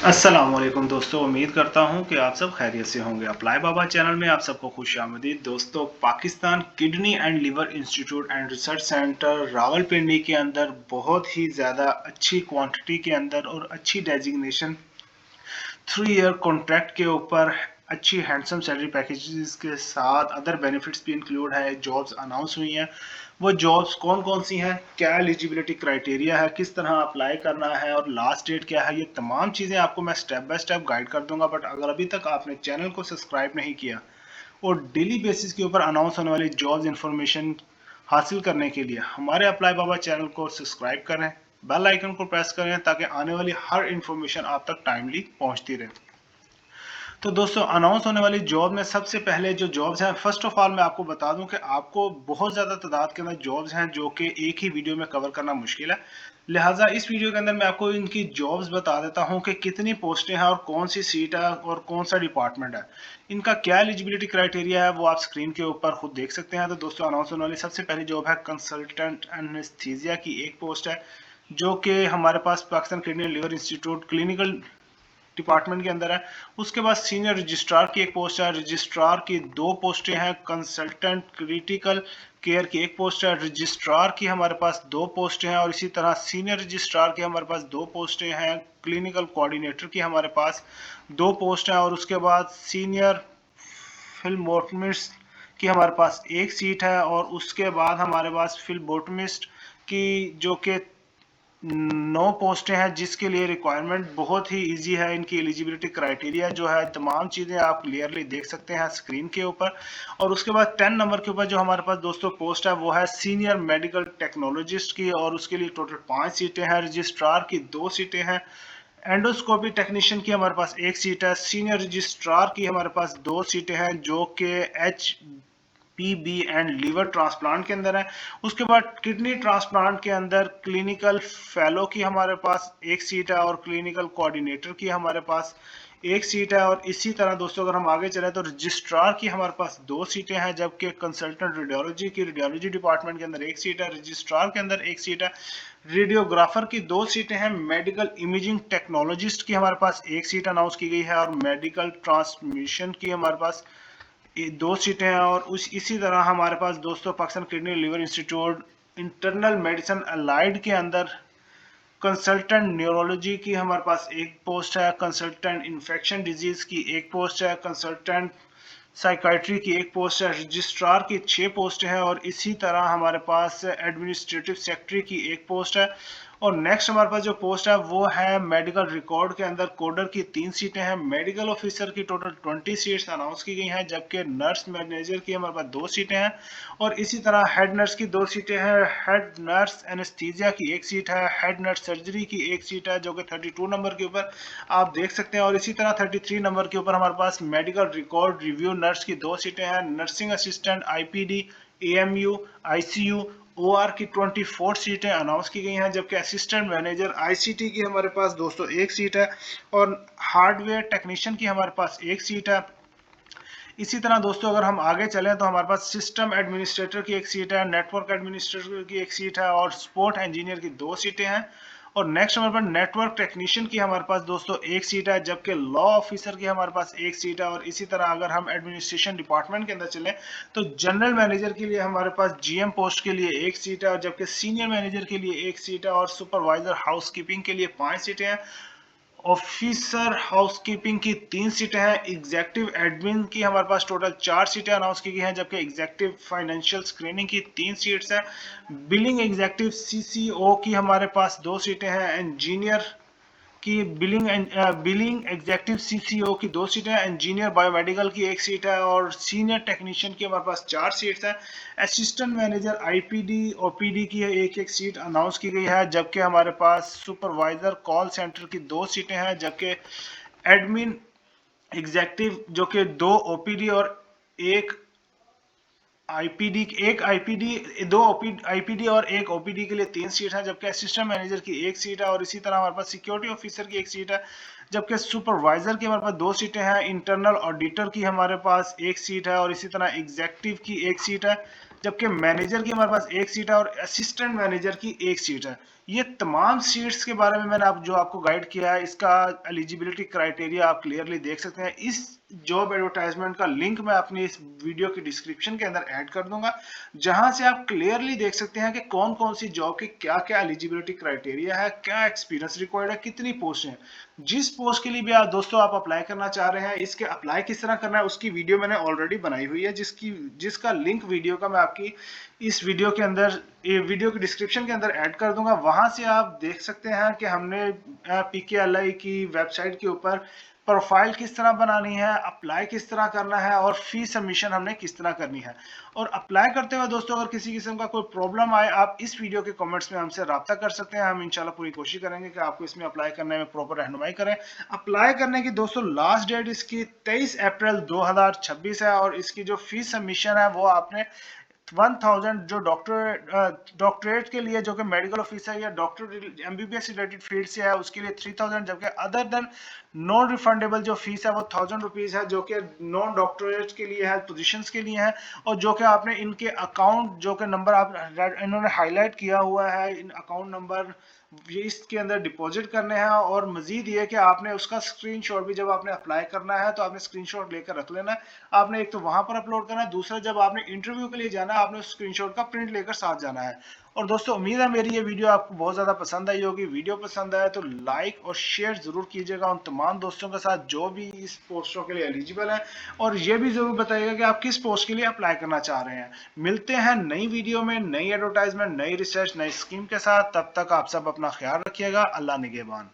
अस्सलामुअलैकुम दोस्तों, उम्मीद करता हूं कि आप सब खैरियत से होंगे। अप्लाई बाबा चैनल में आप सबको खुशामदीद। दोस्तों, Pakistan kidney and liver institute and research centre Rawalpindi के अंदर बहुत ही ज़्यादा अच्छी क्वांटिटी के अंदर और अच्छी डेजिग्नेशन 3 ईयर कॉन्ट्रैक्ट के ऊपर अच्छी हैंडसम सैलरी पैकेजेस के साथ अदर बेनिफिट्स भी इंक्लूड है। जॉब्स अनाउंस हुई हैं। वो जॉब्स कौन कौन सी हैं, क्या एलिजिबिलिटी क्राइटेरिया है, किस तरह अप्लाई करना है और लास्ट डेट क्या है, ये तमाम चीज़ें आपको मैं स्टेप बाय स्टेप गाइड कर दूंगा। बट अगर अभी तक आपने चैनल को सब्सक्राइब नहीं किया और डेली बेसिस के ऊपर अनाउंस होने वाली जॉब्स इंफॉर्मेशन हासिल करने के लिए हमारे अप्लाई बाबा चैनल को सब्सक्राइब करें, बेल आइकन को प्रेस करें ताकि आने वाली हर इंफॉर्मेशन आप तक टाइमली पहुंचती रहे। तो दोस्तों, अनाउंस होने वाली जॉब में सबसे पहले जो जॉब्स हैं, फर्स्ट ऑफ ऑल मैं आपको बता दूं कि आपको बहुत ज़्यादा तादाद के अंदर जॉब्स हैं जो कि एक ही वीडियो में कवर करना मुश्किल है। लिहाजा इस वीडियो के अंदर मैं आपको इनकी जॉब्स बता देता हूं कि कितनी पोस्टें हैं और कौन सी सीट है और कौन सा डिपार्टमेंट है। इनका क्या एलिजिबिलिटी क्राइटेरिया है वो आप स्क्रीन के ऊपर खुद देख सकते हैं। तो दोस्तों, अनाउंस होने वाली सबसे पहली जॉब है कंसल्टेंट एनेस्थीसिया की एक पोस्ट है जो कि हमारे पास Pakistan kidney liver institute clinical department के अंदर है। उसके बाद सीनियर रजिस्ट्रार की एक पोस्ट है, रजिस्ट्रार की 2 पोस्टें हैं, कंसल्टेंट क्रिटिकल केयर की एक पोस्ट है, रजिस्ट्रार की हमारे पास 2 पोस्टें हैं और इसी तरह सीनियर रजिस्ट्रार की हमारे पास 2 पोस्टें हैं, क्लिनिकल कोऑर्डिनेटर की हमारे पास 2 पोस्ट हैं और उसके बाद सीनियर फिल्मोटमिस्ट की हमारे पास एक सीट है और उसके बाद हमारे पास फिल्मोटमिस्ट की जो कि 9 पोस्टें हैं जिसके लिए रिक्वायरमेंट बहुत ही इजी है। इनकी एलिजिबिलिटी क्राइटेरिया जो है, तमाम चीज़ें आप क्लियरली देख सकते हैं स्क्रीन के ऊपर। और उसके बाद 10 नंबर के ऊपर जो हमारे पास दोस्तों पोस्ट है वो है सीनियर मेडिकल टेक्नोलॉजिस्ट की और उसके लिए टोटल 5 सीटें हैं। रजिस्ट्रार की 2 सीटें हैं, एंडोस्कोपी टेक्नीशियन की हमारे पास एक सीट है, सीनियर रजिस्ट्रार की हमारे पास 2 सीटें हैं जो कि HPB एंड लीवर ट्रांसप्लांट के अंदर है। उसके बाद किडनी ट्रांसप्लांट के अंदर क्लिनिकल फेलो की हमारे पास एक सीट है और क्लिनिकल कोऑर्डिनेटर की हमारे पास एक सीट है। और इसी तरह दोस्तों, अगर हम आगे चले तो रजिस्ट्रार की हमारे पास 2 सीटें हैं, जबकि कंसल्टेंट रेडियोलॉजी की रेडियोलॉजी डिपार्टमेंट के अंदर एक सीट है, रजिस्ट्रार के अंदर एक सीट है, रेडियोग्राफर की 2 सीटें हैं, मेडिकल इमेजिंग टेक्नोलॉजिस्ट की हमारे पास एक सीट अनाउंस की गई है और मेडिकल ट्रांसमिशन की हमारे पास 2 सीटें हैं। और इसी तरह हमारे पास दोस्तों Pakistan kidney liver institute internal medicine allied के अंदर कंसल्टेंट न्यूरोलॉजी की हमारे पास एक पोस्ट है, कंसल्टेंट इन्फेक्शन डिजीज की एक पोस्ट है, कंसल्टेंट साइकाइट्री की एक पोस्ट है, रजिस्ट्रार की 6 पोस्ट हैं और इसी तरह हमारे पास एडमिनिस्ट्रेटिव सेक्रेटरी की एक पोस्ट है। और नेक्स्ट हमारे पास जो पोस्ट है वो है मेडिकल रिकॉर्ड के अंदर कोडर की 3 सीटें हैं, मेडिकल ऑफिसर की टोटल 20 सीट्स अनाउंस की गई हैं, जबकि नर्स मैनेजर की हमारे पास 2 सीटें हैं और इसी तरह हेड नर्स की 2 सीटें हैं, हेड नर्स एनेस्थीसिया की एक सीट है, हेड नर्स सर्जरी की एक सीट है जो कि 32 नंबर के ऊपर आप देख सकते हैं। और इसी तरह 33 नंबर के ऊपर हमारे पास मेडिकल रिकॉर्ड रिव्यू नर्स की 2 सीटें हैं, nursing assistant IPD AMU ICU OR की 24 सीटें अनाउंस की गई हैं, जबकि असिस्टेंट मैनेजर ICT की हमारे पास दोस्तों एक सीट है और हार्डवेयर टेक्नीशियन की हमारे पास एक सीट है। इसी तरह दोस्तों, अगर हम आगे चलें तो हमारे पास सिस्टम एडमिनिस्ट्रेटर की एक सीट है, नेटवर्क एडमिनिस्ट्रेटर की एक सीट है और सपोर्ट इंजीनियर की 2 सीटें हैं। और नेक्स्ट नंबर पर नेटवर्क टेक्नीशियन की हमारे पास दोस्तों एक सीट है, जबकि लॉ ऑफिसर की हमारे पास एक सीट है। और इसी तरह अगर हम एडमिनिस्ट्रेशन डिपार्टमेंट के अंदर चलें तो जनरल मैनेजर के लिए हमारे पास GM पोस्ट के लिए एक सीट है और जबकि सीनियर मैनेजर के लिए एक सीट है और सुपरवाइजर हाउसकीपिंग के लिए 5 सीटें हैं। ऑफिसर हाउसकीपिंग की 3 सीटें हैं, एग्जेक्टिव एडमिन की हमारे पास टोटल 4 सीटें अनाउंस की गई हैं, जबकि एग्जेक्टिव फाइनेंशियल स्क्रीनिंग की 3 सीट्स हैं, बिलिंग एग्जेक्टिव CCO की हमारे पास 2 सीटें हैं, इंजीनियर की बिलिंग एग्जेक्टिव CCO की 2 सीटें हैं, इंजीनियर बायोमेडिकल की एक सीट है और सीनियर टेक्नीशियन की हमारे पास 4 सीट्स हैं। असिस्टेंट मैनेजर IPD OPD की एक एक सीट अनाउंस की गई है, जबकि हमारे पास सुपरवाइजर कॉल सेंटर की 2 सीटें हैं, जबकि एडमिन एग्जेक्टिव जो कि 2 OPD और एक आईपीडी एक आईपीडी दो आईपीडी और एक ओपीडी के लिए 3 सीट है, जबकि असिस्टेंट मैनेजर की एक सीट है और इसी तरह हमारे पास सिक्योरिटी ऑफिसर की एक सीट है, जबकि सुपरवाइजर की हमारे पास 2 सीटें हैं, इंटरनल ऑडिटर की हमारे पास एक सीट है और इसी तरह एग्जेक्टिव की एक सीट है, जबकि मैनेजर की हमारे पास एक सीट है और असिस्टेंट मैनेजर की एक सीट है। ये तमाम सीट्स के बारे में मैंने जो आपको गाइड किया है, इसका एलिजिबिलिटी क्राइटेरिया आप क्लियरली देख सकते हैं। इस जॉब एडवर्टाइजमेंट का लिंक मैं अपनी इस वीडियो की डिस्क्रिप्शन के अंदर ऐड कर दूंगा, जहां से आप क्लियरली देख सकते हैं कि कौन कौन सी जॉब की क्या क्या एलिजिबिलिटी क्राइटेरिया है, क्या एक्सपीरियंस रिक्वायर्ड है, कितनी पोस्ट है। जिस पोस्ट के लिए भी आप दोस्तों आप अप्लाई करना चाह रहे हैं, इसके अप्लाई किस तरह करना है उसकी वीडियो मैंने ऑलरेडी बनाई हुई है, जिसका लिंक वीडियो का मैं आपकी इस वीडियो के अंदर, ये वीडियो की डिस्क्रिप्शन के अंदर ऐड कर दूंगा। वहां से आप देख सकते हैं कि हमने PKLI की वेबसाइट के ऊपर प्रोफाइल किस तरह बनानी है, अप्लाई किस तरह करना है और फी सबमिशन हमने किस तरह करनी है। और अप्लाई करते हुए दोस्तों अगर किसी किस्म का कोई प्रॉब्लम आए, आप इस वीडियो के कमेंट्स में हमसे राब्ता कर सकते हैं। हम इंशाल्लाह पूरी कोशिश करेंगे कि आपको इसमें अप्लाई करने में प्रॉपर रहनुमाई करें। अप्लाई करने की दोस्तों लास्ट डेट इसकी 23 अप्रैल 2026 है, और इसकी जो फीस सबमिशन है वो आपने 1000 जो डॉक्टरेट के लिए जो कि मेडिकल ऑफिसर या डॉक्टर MBBS रिलेटेड फील्ड से है उसके लिए 3000, जबकि अदर देन नॉन रिफंडेबल जो फीस है वो 1000 रुपीज है, जो कि नॉन डॉक्टरेट के लिए है, पोजीशंस के लिए है। और जो कि आपने इनके अकाउंट जो कि नंबर आप इन्होंने हाईलाइट किया हुआ है, इन अकाउंट नंबर ये इसके अंदर डिपॉजिट करने हैं। और मजीद ये कि आपने उसका स्क्रीनशॉट भी जब आपने अप्लाई करना है तो आपने स्क्रीनशॉट लेकर रख लेना है। आपने एक तो वहां पर अपलोड करना है, दूसरा जब आपने इंटरव्यू के लिए जाना है आपने स्क्रीनशॉट का प्रिंट लेकर साथ जाना है। और दोस्तों उम्मीद है मेरी ये वीडियो आपको बहुत ज्यादा पसंद आई होगी। वीडियो पसंद आए तो लाइक और शेयर जरूर कीजिएगा उन तमाम दोस्तों के साथ जो भी इस पोस्टों के लिए एलिजिबल है, और ये भी जरूर बताइएगा कि आप किस पोस्ट के लिए अप्लाई करना चाह रहे हैं। मिलते हैं नई वीडियो में, नई एडवर्टाइजमेंट, नई रिसर्च, नई स्कीम के साथ। तब तक आप सब अपना ख्याल रखिएगा। अल्लाह निगहबान।